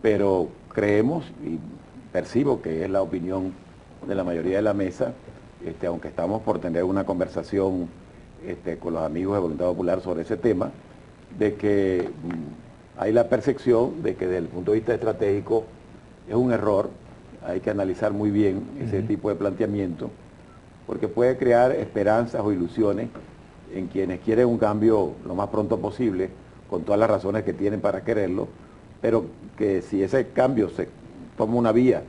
pero creemos y percibo que es la opinión de la mayoría de la mesa, aunque estamos por tener una conversación con los amigos de Voluntad Popular sobre ese tema, de que hay la percepción de que desde el punto de vista estratégico es un error, hay que analizar muy bien ese tipo de planteamiento, porque puede crear esperanzas o ilusiones en quienes quieren un cambio lo más pronto posible, con todas las razones que tienen para quererlo, pero que si ese cambio se toma una vía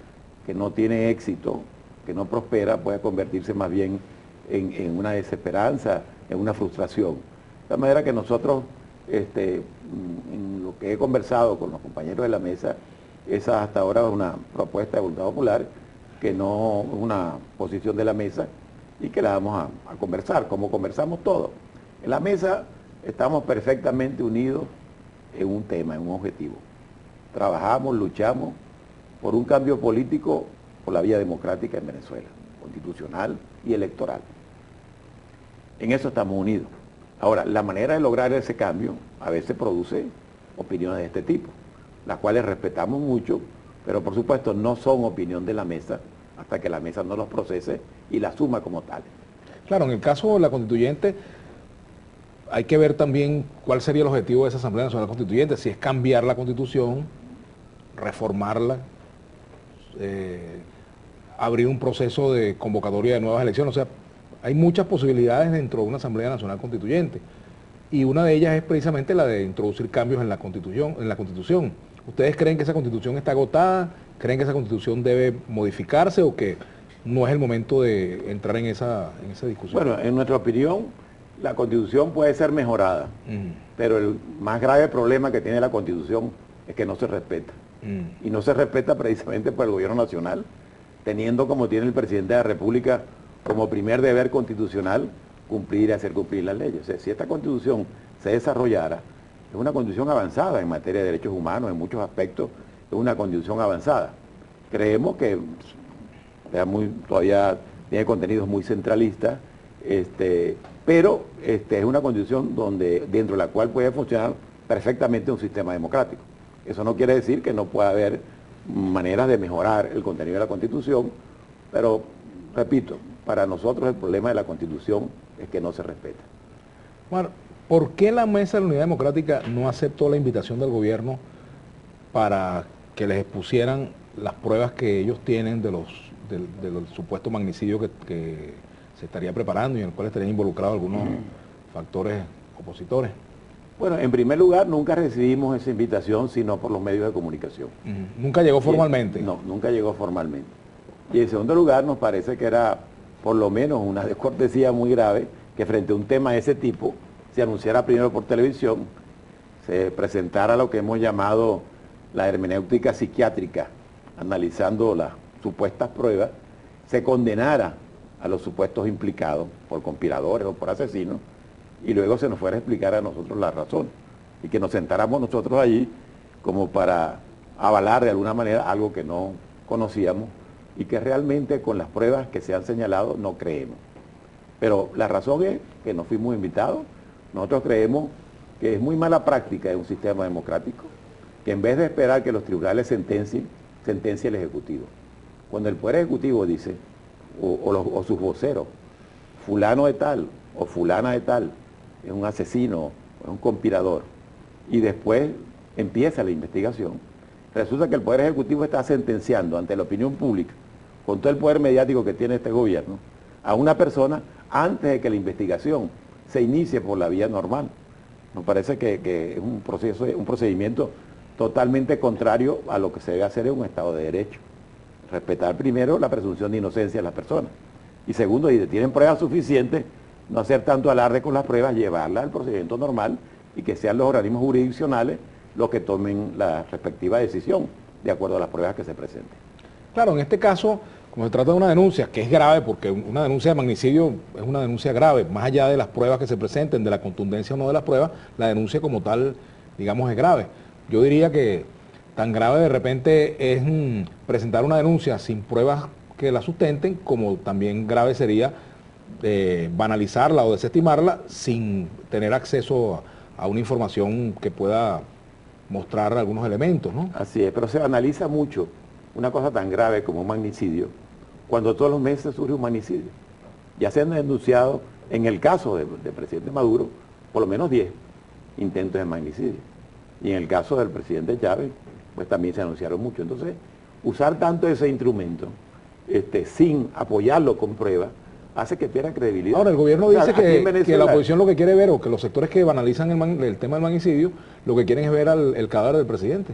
que no tiene éxito, que no prospera, puede convertirse más bien en una desesperanza, en una frustración. De tal manera que nosotros, en lo que he conversado con los compañeros de la mesa, esa hasta ahora es una propuesta de Voluntad Popular, que no es una posición de la mesa y que la vamos a conversar, como conversamos todos. En la mesa estamos perfectamente unidos en un tema, en un objetivo. Trabajamos, luchamos por un cambio político por la vía democrática en Venezuela, constitucional y electoral. En eso estamos unidos. Ahora, la manera de lograr ese cambio a veces produce opiniones de este tipo, las cuales respetamos mucho, pero por supuesto no son opinión de la mesa hasta que la mesa no los procese y la asuma como tales. Claro, en el caso de la constituyente, hay que ver también cuál sería el objetivo de esa Asamblea Nacional Constituyente, si es cambiar la Constitución, reformarla, abrir un proceso de convocatoria de nuevas elecciones. O sea, hay muchas posibilidades dentro de una Asamblea Nacional Constituyente, y una de ellas es precisamente la de introducir cambios en la Constitución. ¿Ustedes creen que esa Constitución está agotada? ¿Creen que esa Constitución debe modificarse o que no es el momento de entrar en esa discusión? Bueno, en nuestra opinión, la Constitución puede ser mejorada, pero el más grave problema que tiene la Constitución es que no se respeta. Y no se respeta precisamente por el gobierno nacional, teniendo como tiene el presidente de la República como primer deber constitucional cumplir y hacer cumplir las leyes. O sea, si esta Constitución se desarrollara, es una Constitución avanzada en materia de derechos humanos, en muchos aspectos, es una Constitución avanzada. Creemos que todavía tiene contenidos muy centralistas, pero es una Constitución dentro de la cual puede funcionar perfectamente un sistema democrático. Eso no quiere decir que no pueda haber maneras de mejorar el contenido de la Constitución, pero, repito, para nosotros el problema de la Constitución es que no se respeta. Bueno, ¿por qué la Mesa de la Unidad Democrática no aceptó la invitación del gobierno para que les expusieran las pruebas que ellos tienen del supuesto magnicidio que se estaría preparando y en el cual estarían involucrados algunos factores opositores? Bueno, en primer lugar, nunca recibimos esa invitación, sino por los medios de comunicación. ¿Nunca llegó formalmente? No, nunca llegó formalmente. Y en segundo lugar, nos parece que era, por lo menos, una descortesía muy grave que frente a un tema de ese tipo se anunciara primero por televisión, se presentara lo que hemos llamado la hermenéutica psiquiátrica, analizando las supuestas pruebas, se condenara a los supuestos implicados por conspiradores o por asesinos, y luego se nos fuera a explicar a nosotros la razón, y que nos sentáramos nosotros allí como para avalar de alguna manera algo que no conocíamos y que realmente con las pruebas que se han señalado no creemos. Pero la razón es que no fuimos invitados. Nosotros creemos que es muy mala práctica de un sistema democrático, que en vez de esperar que los tribunales sentencie el Ejecutivo. Cuando el Poder Ejecutivo dice, o sus voceros, fulano de tal o fulana de tal, es un asesino, es un conspirador, y después empieza la investigación, resulta que el Poder Ejecutivo está sentenciando ante la opinión pública, con todo el poder mediático que tiene este gobierno, a una persona antes de que la investigación se inicie por la vía normal. Nos parece que es un procedimiento totalmente contrario a lo que se debe hacer en un Estado de Derecho. Respetar primero la presunción de inocencia de las personas. Y segundo, si tienen pruebas suficientes, no hacer tanto alarde con las pruebas, llevarlas al procedimiento normal y que sean los organismos jurisdiccionales los que tomen la respectiva decisión de acuerdo a las pruebas que se presenten. Claro, en este caso, como se trata de una denuncia, que es grave, porque una denuncia de magnicidio es una denuncia grave, más allá de las pruebas que se presenten, de la contundencia o no de las pruebas, la denuncia como tal, digamos, es grave. Yo diría que tan grave de repente es presentar una denuncia sin pruebas que la sustenten, como también grave sería banalizarla o desestimarla sin tener acceso a una información que pueda mostrar algunos elementos, ¿no? Así es, pero se analiza mucho una cosa tan grave como un magnicidio, cuando todos los meses surge un magnicidio. Ya se han denunciado, en el caso del presidente Maduro, por lo menos 10 intentos de magnicidio. Y en el caso del presidente Chávez, pues también se anunciaron mucho. Entonces, usar tanto ese instrumento sin apoyarlo con pruebas, hace que pierda credibilidad. Ahora, el gobierno dice que la oposición lo que quiere ver, o que los sectores que banalizan el tema del magnicidio, lo que quieren es ver el cadáver del presidente.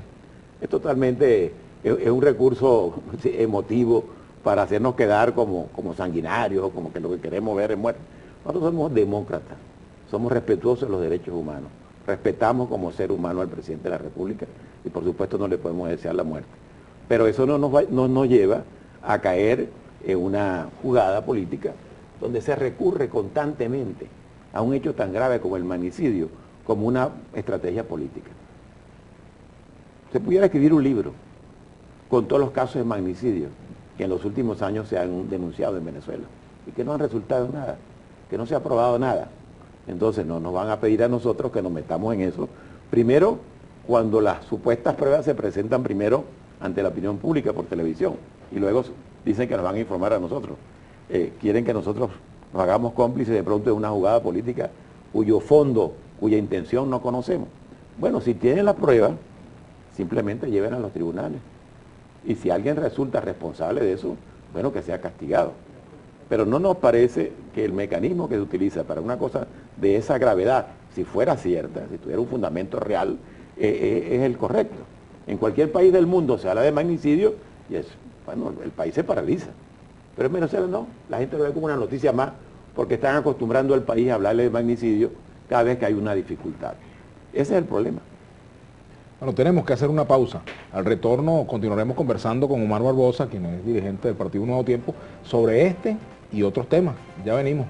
Es totalmente, es un recurso emotivo para hacernos quedar como sanguinarios, como que lo que queremos ver es muerte. Nosotros somos demócratas, somos respetuosos de los derechos humanos, respetamos como ser humano al presidente de la República y por supuesto no le podemos desear la muerte. Pero eso no nos lleva a caer en una jugada política donde se recurre constantemente a un hecho tan grave como el magnicidio, como una estrategia política. Se pudiera escribir un libro con todos los casos de magnicidio que en los últimos años se han denunciado en Venezuela y que no han resultado en nada, que no se ha probado nada. Entonces no nos van a pedir a nosotros que nos metamos en eso. Primero, cuando las supuestas pruebas se presentan primero ante la opinión pública por televisión y luego dicen que nos van a informar a nosotros. Quieren que nosotros nos hagamos cómplices de pronto de una jugada política cuyo fondo, cuya intención no conocemos. Bueno, si tienen la prueba, simplemente lleven a los tribunales. Y si alguien resulta responsable de eso, bueno, que sea castigado. Pero no nos parece que el mecanismo que se utiliza para una cosa de esa gravedad, si fuera cierta, si tuviera un fundamento real, es el correcto. En cualquier país del mundo se habla de magnicidio y bueno, el país se paraliza. Pero en Venezuela no, la gente lo ve como una noticia más porque están acostumbrando al país a hablarle de magnicidio cada vez que hay una dificultad. Ese es el problema. Bueno, tenemos que hacer una pausa. Al retorno continuaremos conversando con Omar Barbosa, quien es dirigente del Partido Nuevo Tiempo, sobre este y otros temas. Ya venimos.